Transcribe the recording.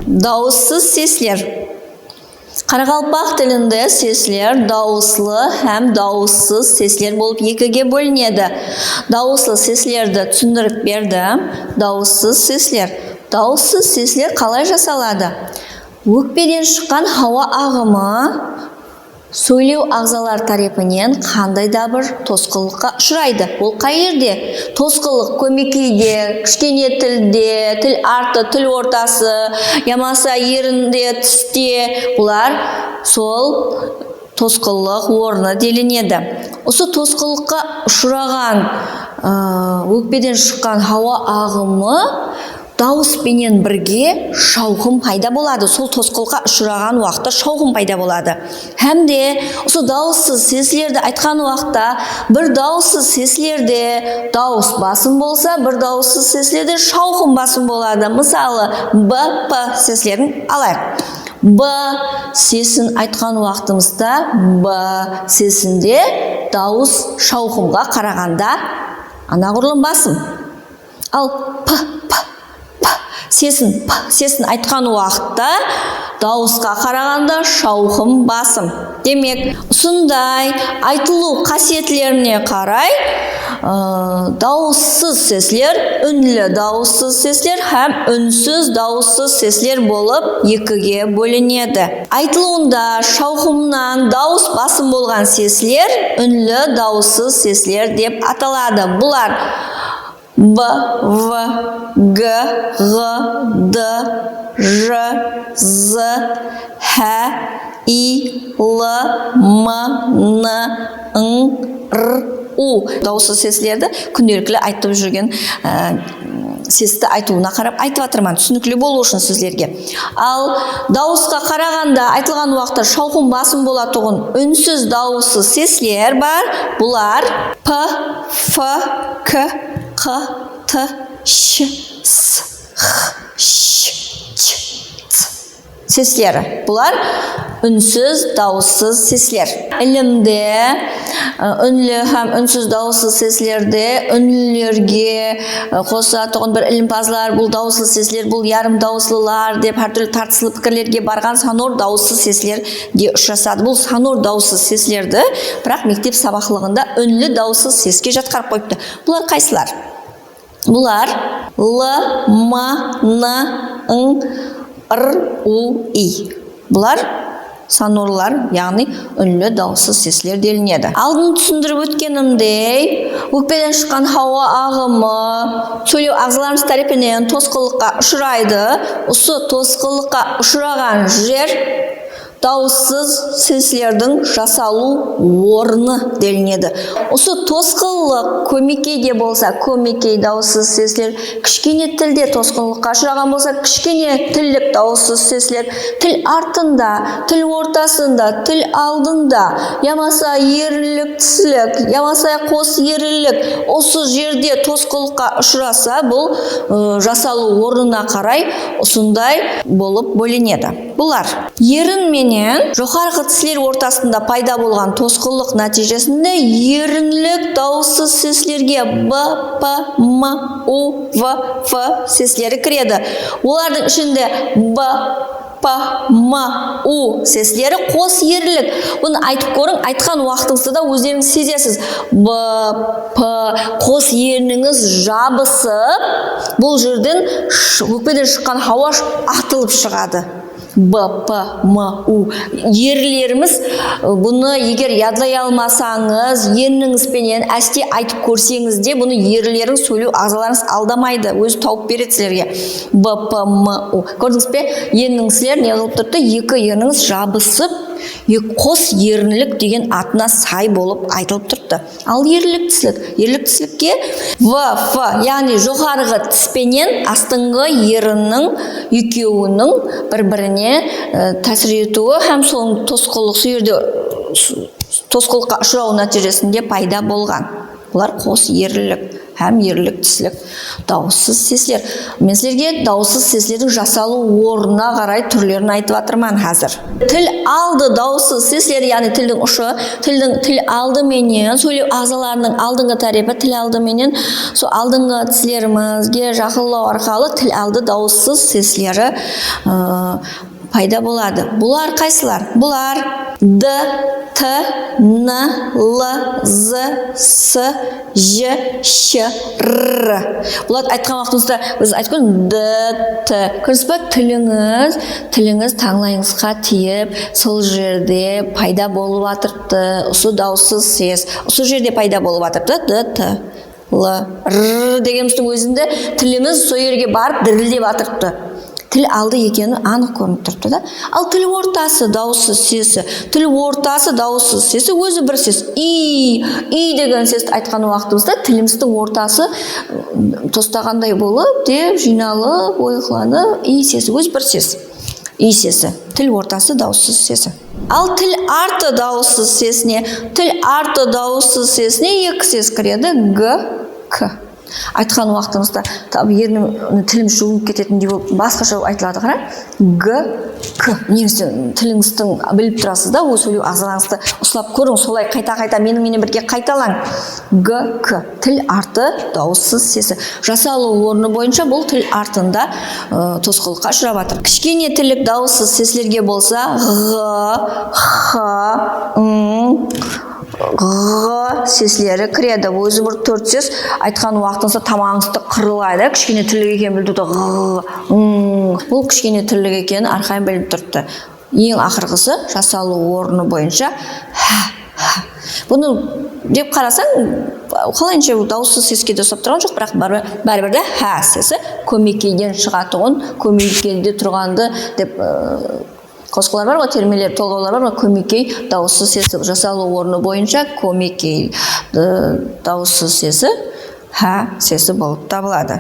Дауыссыз сеслер. Қарақалпақ тілінде сеслер дауыслы һәм дауыссыз сеслер болып екіге бөлінеді. Дауыслы сеслерді түсіндіріп бердім. Дауыссыз сеслер. Дауыссыз сеслер қалай жасалады? Өкпеден шыққан хауа ағымы сөйлеу ағзалар тарапынан қандай да бір тосқылыққа ұшырайды. Ол қай жерде? Тосқылық көмекейде, кішкене тілде, тіл арты, тіл ортасы, ямаса ерінде, тісте. Бұлар сол тосқылық орны делінеді. Осы тосқылыққа ұшыраған өкпеден шыққан хауа ағымы дауыспенен бірге шауқым пайда болады. Сол тосқылыққа ұшыраған уақытта шауқым пайда болады. Һәм де осы дауыссыз сеслерді айтқан уақытта бір дауыссыз сеслерде дауыс басым болса, бір дауыссыз сеслерде шауқым басым болады. Мысалы, Б, П сеслерін алайық. Б сесін айтқан уақытымызда Б сесінде дауыс шауқымға қарағанда анағұрлым басым. Ал П сесін айтқан уақытта дауысқа қарағанда шауқым басым. Демек, сондай айтылу қасиетлеріне қарай дауыссыз сеслер, үнлі дауыссыз сеслер һәм үнсіз дауыссыз сеслер болып екіге бөлінеді. Айтылуында шауқымнан дауыс басым болған сеслер үнлі дауыссыз сеслер деп аталады. Бұлар Б, В, Г, Ғ, Д, Ж, З, Х, И, Л, М, Н, Ң, Р, У. Дауыссыз сеслерді күнделікті айтып жүрген сесті айтуына қарап айтып жатырмын, түсінікті болу үшін сіздерге. Ал дауысқа қарағанда айтылған уақытта шауқым басым болатұғын үнсіз дауыссыз сеслер бар. Бұлар П, Ф, К, Қ, Т, Ш, С, Х, Ш, Ч, Ц сеслері. Бұлар үнсіз дауыссыз сеслер. Ілімде үнлі һәм үнсіз дауыссыз сеслерде үнлілерге қосатұғын бір ілімпазлар, бұл дауыссыз сеслер, бұл ярым дауыслылар деп әртүрлі тартысылы пікірлерге барған санор дауыссыз сеслер де ұшырасады. Бұл санор дауыссыз сеслерді бірақ мектеп сабақлығында үнлі дауыссыз сеске жатқарып қойыпты. Бұлар қайсылар? Бұлар Л, М, Н, Ң, Р, У, И. Бұлар санорлар, яғни үнлі дауыссыз сеслер делінеді. Алдын түсіндіріп өткенімдей, өкпеден шыққан хауа ағымы сөйлеу ағзаларымыз тарапынан тосқылыққа ұшырайды. Осы тосқылыққа ұшыраған жер дауыссыз сеслердің жасалу орны делінеді. Осы тосқылық көмекейде болса, көмекей дауыссыз сеслер, кішкене тілде тосқылыққа ұшыраған болса, кішкене тілдік дауыссыз сеслер, тіл артында, тіл ортасында, тіл алдында, ямаса ерлік, тісілік, ямаса қос ерлік, осы жерде тосқылыққа ұшыраса, бұл жасалу орнына қарай осындай болып бөлінеді. Бұлар ерін менен жоғарғы тісілер ортасында пайда болған тосқылық нәтижесінде ерінлік дауыссыз сеслерге Б, П, М, У, В, Ф сеслері кіреді. Олардың ішінде Б, П, М, У сеслері қос ерлік. Бұны айтып көрің, айтқан уақытыңызда өздеріңіз сезесіз. Б, П қос ерніңіз жабысып, бұл жерден өкпеден шыққан хауа атылып шығады. Б, П, М, У. Ерлеріміз бұны егер ядлай алмасаңыз, ерніңізбенен әсте айтып көрсеңіз де, бұны ерлерің сөйлеу ағзаларыңыз алдамайды, өзі тауып береді сілерге. Б, П, М, У. Көрдіңіз бе? Ерніңіздер не қылып тұрды? Екі ерніңіз жабысып, қос ерінлік деген атына сай болып айтылып тұрды. Ал ерлік тісілікке В, Ф, яғни жоғарғы тіспенен астыңғы еріннің екеуінің бір-біріне тәсір етуі һәм соның тосқылыққа ұшырау нәтижесінде пайда болған. Бұлар қос ерлік. һәм ерлік дауыссыз сеслер. Мен сіздерге дауыссыз сеслердің жасалу орнына қарай түрлерін айтып жатырмын қазір. Тіл алды дауыссыз сеслер, яғни тілдің ұшы, тіл алды менен сөйлеу ағзаларының алдыңғы тарапы, тіл алды менен сол алдыңғы тістерімізге жақындау арқылы тіл алды дауыссыз сеслері пайда болады. Бұлар қайсылар? Бұлар Д, Т, Н, Л, З, С, Ж, Ш, Р. Бұлар айтқан уақытыңызда өзіңіз айтқан Д, Т. Көрдіңіз бе? Тіліңіз таңлайыңызға тиіп, сол жерде пайда болып жатырды. Осы дауыссыз сес. Осы жерде пайда болып жатырды. Д, Т, Л, Р дегеніміздің өзінде тіліміз сол жерге барып дірілдеп жатырды. Тіл алды екені анық көрініп тұрды да. Ал тіл ортасы дауыссыз сесі. Тіл ортасы дауыссыз сесі өзі бір сес. И деген сесті айтқан уақытымызда тіліміздің ортасы тостағандай болып, деп жиналып, ойқыланып, и сесі өзі бір сес. И сесі. Тіл ортасы дауыссыз сесі. Ал тіл арты дауыссыз сесіне, екі сес кіреді. Г, К. Айтқан уақытыңызда тілім жұлынып кететіндей болып басқаша айтылады қара. Г, К. Негізі тіліңіздің біліп тұрасыз да, ол сөйлеу ағзаларыңызды ұстап көрің, солай қайта менімен бірге қайталаң. Г, К. Тіл арты дауыссыз сесі. Жасалу орны бойынша бұл тіл артында тосқылыққа ұшырап жатыр. Кішкене тілік дауыссыз сесілерге болса Г, Х, Г сеслері кіреді. Өзі бір 4 сес айтқан уақытыңызда тамағыңызды қырылайды. Кішкене тілік екен білді. Бұл кішкене тілік екен арқайын біліп тұрды. Ең ақырғысы жасалу орны бойынша бұны деп қарасаң, қалайынша дауыссыз сеске де ұсап тұрған жоқ, бірақ бәрібір де сесі көмекейден шығатұғын, көмекейде тұрғанды деп қосқылар бар ғой, термелер, толғаулар бар ғой, көмекей дауыссыз сесі жасалу орны бойынша көмекей дауыссыз сесі сесі болып табылады.